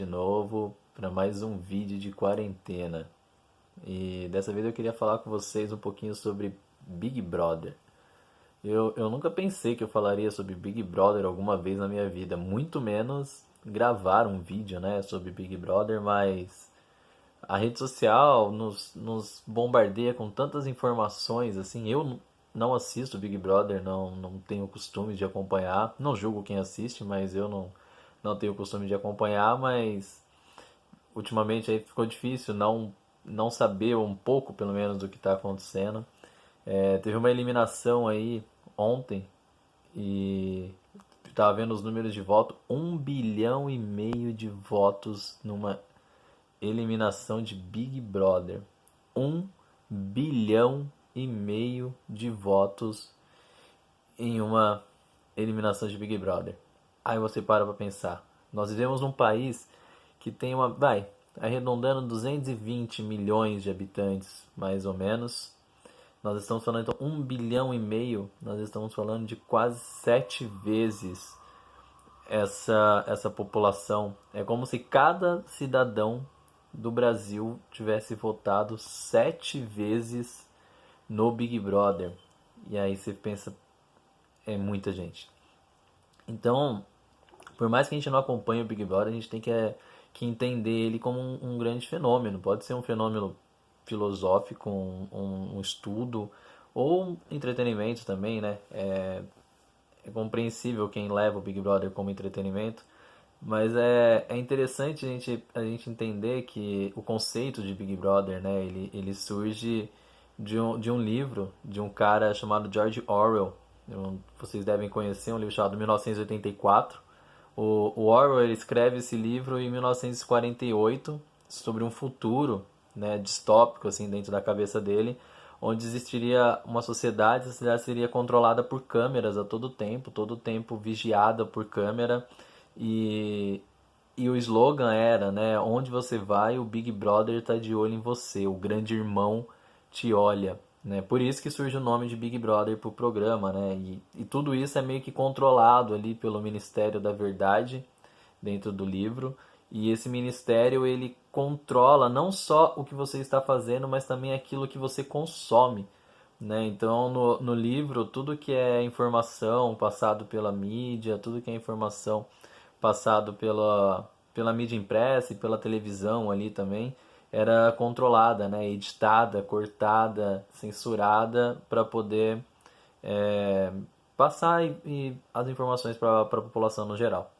de novo para mais um vídeo de quarentena. E dessa vez eu queria falar com vocês um pouquinho sobre Big Brother. Eu nunca pensei que eu falaria sobre Big Brother alguma vez na minha vida, muito menos gravar um vídeo, né, sobre Big Brother, mas a rede social nos bombardeia com tantas informações, assim, não assisto Big Brother, não tenho costume de acompanhar, não julgo quem assiste, mas eu não tenho costume de acompanhar, mas ultimamente aí ficou difícil não saber um pouco, pelo menos, do que está acontecendo. Teve uma eliminação aí ontem e estava vendo os números de voto, 1,5 bilhão de votos numa eliminação de Big Brother. 1,5 bilhão de votos em uma eliminação de Big Brother. Aí você para pensar. Nós vivemos num país que tem arredondando 220 milhões de habitantes, mais ou menos. Nós estamos falando então 1,5 bilhão, nós estamos falando de quase 7 vezes essa população. É como se cada cidadão do Brasil tivesse votado 7 vezes no Big Brother. E aí você pensa, é muita gente. Então, por mais que a gente não acompanhe o Big Brother, a gente tem que entender ele como um grande fenômeno. Pode ser um fenômeno filosófico, um estudo, ou entretenimento também, né? É compreensível quem leva o Big Brother como entretenimento, mas é interessante a gente entender que o conceito de Big Brother, né, ele surge de um livro de um cara chamado George Orwell. Vocês devem conhecer um livro chamado 1984. O Orwell ele escreve esse livro em 1948 sobre um futuro, né, distópico assim dentro da cabeça dele, onde existiria uma sociedade, a sociedade seria controlada por câmeras a todo tempo vigiada por câmera e o slogan era, né, onde você vai, o Big Brother está de olho em você, o grande irmão te olha, né? Por isso que surge o nome de Big Brother pro programa, né? E tudo isso é meio que controlado ali pelo Ministério da Verdade dentro do livro. E esse ministério ele controla não só o que você está fazendo, mas também aquilo que você consome, né? Então no livro tudo que é informação passado pela mídia, tudo que é informação passado pela mídia impressa e pela televisão ali também, era controlada, né? Editada, cortada, censurada para poder é, passar as informações para a população no geral.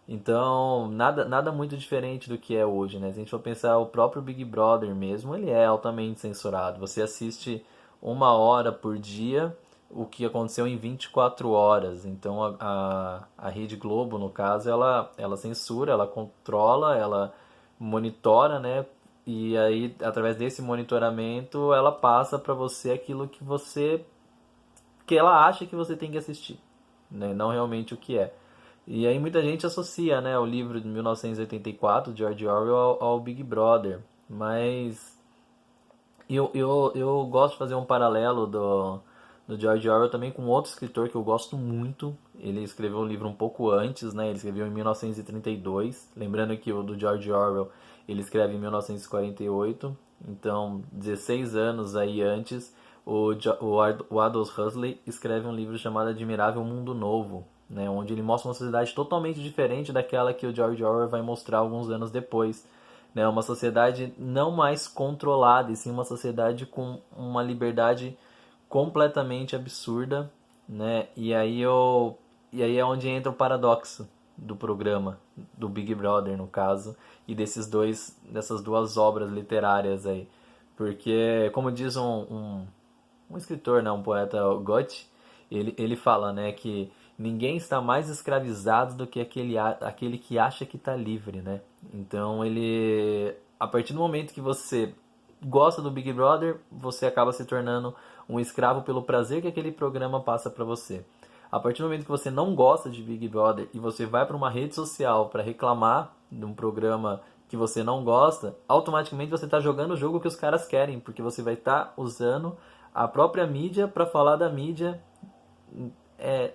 Então, nada muito diferente do que é hoje, né? Se a gente for pensar, o próprio Big Brother mesmo, ele é altamente censurado. Você assiste 1 hora por dia o que aconteceu em 24 horas. Então, a Rede Globo, no caso, ela censura, ela controla, ela monitora, né? E aí, através desse monitoramento, ela passa para você aquilo que ela acha que você tem que assistir, né? Não realmente o que é. E aí muita gente associa, né, o livro de 1984, de George Orwell, ao Big Brother. Mas eu gosto de fazer um paralelo do George Orwell também com outro escritor que eu gosto muito. Ele escreveu um livro um pouco antes, né? Ele escreveu em 1932. Lembrando que o do George Orwell ele escreve em 1948. Então, 16 anos aí antes, o Aldous Huxley escreve um livro chamado Admirável Mundo Novo, né? Onde ele mostra uma sociedade totalmente diferente daquela que o George Orwell vai mostrar alguns anos depois, né? Uma sociedade não mais controlada, e sim uma sociedade com uma liberdade completamente absurda, né? E aí é onde entra o paradoxo do programa, do Big Brother no caso, e dessas duas obras literárias aí. Porque, como diz um escritor, né, um poeta, Goethe, ele fala, né, que ninguém está mais escravizado do que aquele que acha que está livre, né? Então a partir do momento que você gosta do Big Brother, você acaba se tornando um escravo pelo prazer que aquele programa passa para você. A partir do momento que você não gosta de Big Brother e você vai para uma rede social para reclamar de um programa que você não gosta, automaticamente você está jogando o jogo que os caras querem, porque você vai estar usando a própria mídia para falar da mídia.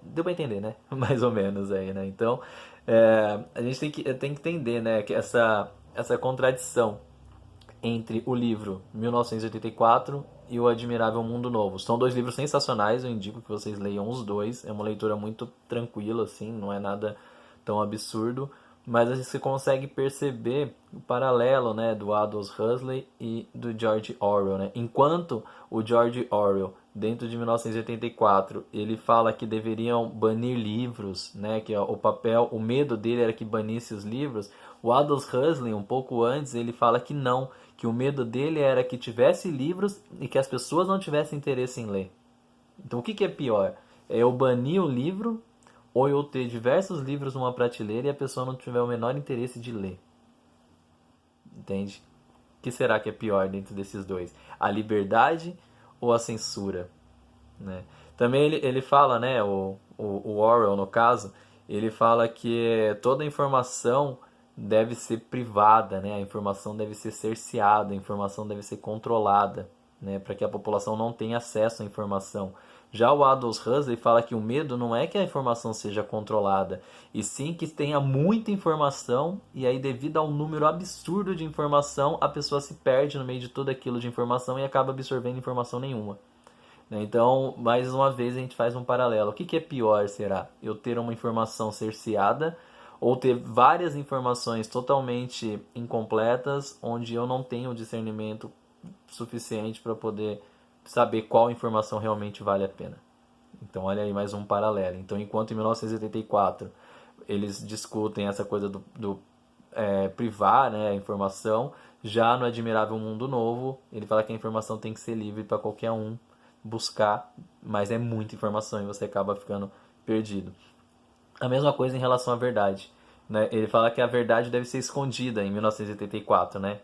Deu pra entender, né? Mais ou menos aí, né? Então, A gente tem que entender, né, que essa contradição entre o livro 1984 e o Admirável Mundo Novo. São dois livros sensacionais, eu indico que vocês leiam os dois. É uma leitura muito tranquila, assim, não é nada tão absurdo, mas você consegue perceber o paralelo, né, do Aldous Huxley e do George Orwell, né? Enquanto o George Orwell, dentro de 1984, ele fala que deveriam banir livros, né, que o papel, o medo dele era que banisse os livros. O Aldous Huxley, um pouco antes, ele fala que não, que o medo dele era que tivesse livros e que as pessoas não tivessem interesse em ler. Então o que é pior? É eu banir o livro ou eu ter diversos livros numa prateleira e a pessoa não tiver o menor interesse de ler? Entende? O que será que é pior dentro desses dois? A liberdade ou a censura? Né? Também ele fala, né, o Orwell no caso, ele fala que toda informação deve ser privada, né? A informação deve ser cerceada, a informação deve ser controlada, né? Para que a população não tenha acesso à informação. Já o Aldous Huxley fala que o medo não é que a informação seja controlada, e sim que tenha muita informação e aí devido ao número absurdo de informação, a pessoa se perde no meio de tudo aquilo de informação e acaba absorvendo informação nenhuma. Né? Então, mais uma vez, a gente faz um paralelo. O que é pior, será? Eu ter uma informação cerceada ou ter várias informações totalmente incompletas, onde eu não tenho o discernimento suficiente para poder saber qual informação realmente vale a pena? Então, olha aí mais um paralelo. Então, enquanto em 1984 eles discutem essa coisa do privar, né, a informação, já no Admirável Mundo Novo, ele fala que a informação tem que ser livre para qualquer um buscar, mas é muita informação e você acaba ficando perdido. A mesma coisa em relação à verdade. Né? Ele fala que a verdade deve ser escondida em 1984, né?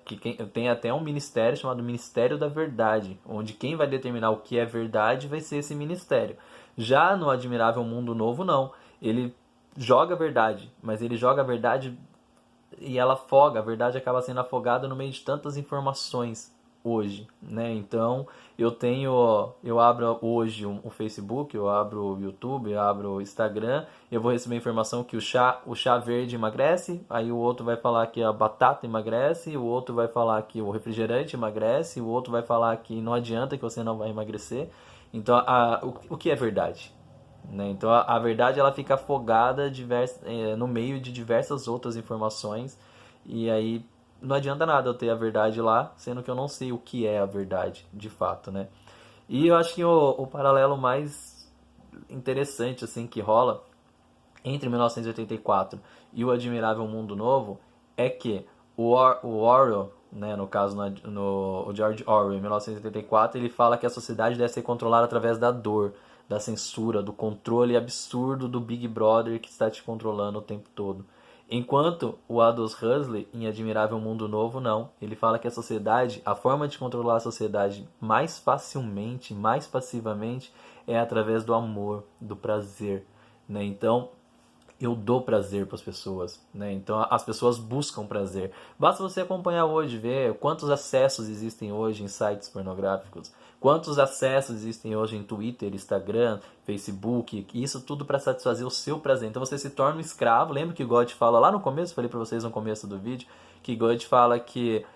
Tem até um ministério chamado Ministério da Verdade, onde quem vai determinar o que é verdade vai ser esse ministério. Já no Admirável Mundo Novo, não. Ele joga a verdade, mas ele joga a verdade e ela afoga, a verdade acaba sendo afogada no meio de tantas informações hoje, né? Então, eu abro hoje o Facebook, eu abro o YouTube, eu abro o Instagram, eu vou receber informação que o chá verde emagrece, aí o outro vai falar que a batata emagrece, o outro vai falar que o refrigerante emagrece, o outro vai falar que não adianta, que você não vai emagrecer. Então, o que é verdade? Né? Então a verdade ela fica afogada no meio de diversas outras informações e aí não adianta nada eu ter a verdade lá, sendo que eu não sei o que é a verdade de fato, né? E eu acho que o paralelo mais interessante assim que rola entre 1984 e o Admirável Mundo Novo é que o Orwell, né, no caso o George Orwell, em 1984, ele fala que a sociedade deve ser controlada através da dor, da censura, do controle absurdo do Big Brother que está te controlando o tempo todo. Enquanto o Aldous Huxley, em Admirável Mundo Novo, não. Ele fala que a forma de controlar a sociedade mais facilmente, mais passivamente, é através do amor, do prazer. Né? Então, eu dou prazer para as pessoas, né? Então as pessoas buscam prazer. Basta você acompanhar hoje, ver quantos acessos existem hoje em sites pornográficos, quantos acessos existem hoje em Twitter, Instagram, Facebook, isso tudo para satisfazer o seu prazer. Então você se torna um escravo. Lembra que God fala lá no começo, falei para vocês no começo do vídeo, que God fala que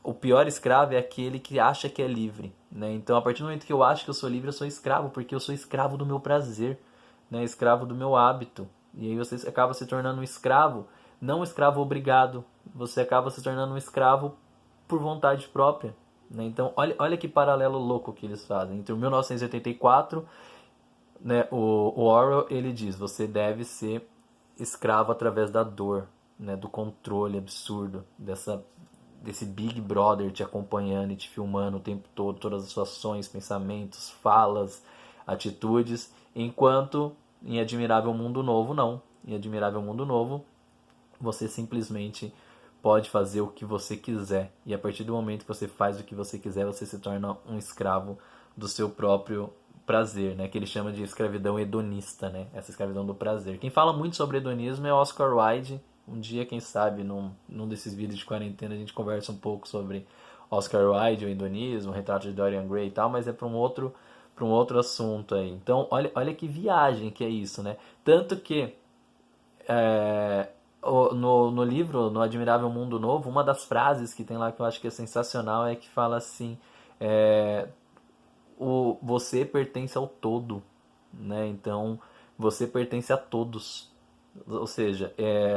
o pior escravo é aquele que acha que é livre, né? Então a partir do momento que eu acho que eu sou livre, eu sou escravo, porque eu sou escravo do meu prazer, né? Escravo do meu hábito. E aí você acaba se tornando um escravo, não um escravo obrigado, você acaba se tornando um escravo por vontade própria. Né? Então, olha que paralelo louco que eles fazem. Entre o 1984, né, o Orwell ele diz, você deve ser escravo através da dor, né, do controle absurdo, desse Big Brother te acompanhando e te filmando o tempo todo, todas as suas ações, pensamentos, falas, atitudes, enquanto em Admirável Mundo Novo, não. Em Admirável Mundo Novo, você simplesmente pode fazer o que você quiser. E a partir do momento que você faz o que você quiser, você se torna um escravo do seu próprio prazer, né? Que ele chama de escravidão hedonista, né? Essa escravidão do prazer. Quem fala muito sobre hedonismo é Oscar Wilde. Um dia, quem sabe, num desses vídeos de quarentena, a gente conversa um pouco sobre Oscar Wilde, o hedonismo, o retrato de Dorian Gray e tal, mas é para um outro assunto aí. Então, olha que viagem que é isso, né? Tanto que No livro, no Admirável Mundo Novo, uma das frases que tem lá que eu acho que é sensacional é que fala assim: é, você pertence ao todo, né? Então, você pertence a todos. Ou seja,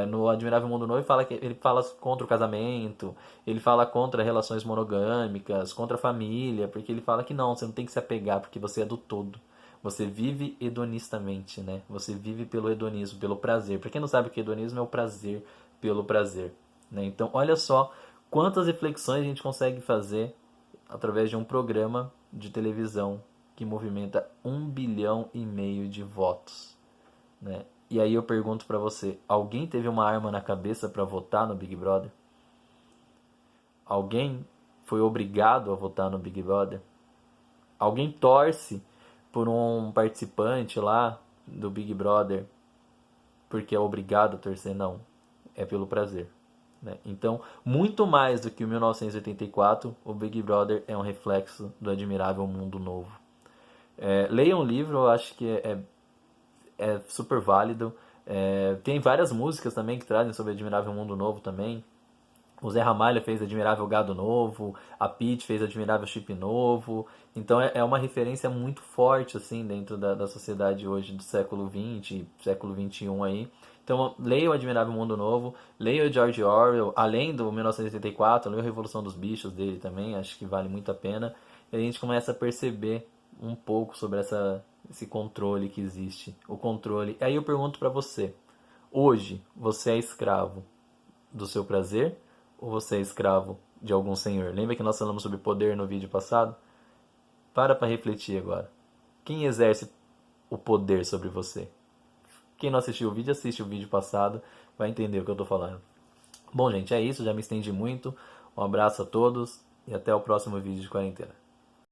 no Admirável Mundo Novo ele fala contra o casamento, ele fala contra relações monogâmicas, contra a família, porque ele fala que não, você não tem que se apegar, porque você é do todo. Você vive hedonistamente, né? Você vive pelo hedonismo, pelo prazer. Para quem não sabe o que é hedonismo, é o prazer pelo prazer, né? Então, olha só quantas reflexões a gente consegue fazer através de um programa de televisão que movimenta 1,5 bilhão de votos, né? E aí eu pergunto pra você, alguém teve uma arma na cabeça pra votar no Big Brother? Alguém foi obrigado a votar no Big Brother? Alguém torce por um participante lá do Big Brother porque é obrigado a torcer? Não, é pelo prazer, né? Então, muito mais do que o 1984, o Big Brother é um reflexo do admirável mundo novo. Leia um livro, eu acho que é super válido. Tem várias músicas também que trazem sobre Admirável Mundo Novo também. O Zé Ramalho fez Admirável Gado Novo, a Pitty fez Admirável Chip Novo. Então é uma referência muito forte assim dentro da sociedade hoje do século XX, século XXI aí. Então leia o Admirável Mundo Novo, leia o George Orwell, além do 1984, leia a Revolução dos Bichos dele também, acho que vale muito a pena. E a gente começa a perceber um pouco sobre esse controle que existe. O controle. Aí eu pergunto pra você, hoje você é escravo do seu prazer ou você é escravo de algum senhor? Lembra que nós falamos sobre poder no vídeo passado? Para refletir agora. Quem exerce o poder sobre você? Quem não assistiu o vídeo, assiste o vídeo passado, vai entender o que eu estou falando. Bom, gente, é isso, já me estendi muito. Um abraço a todos e até o próximo vídeo de quarentena.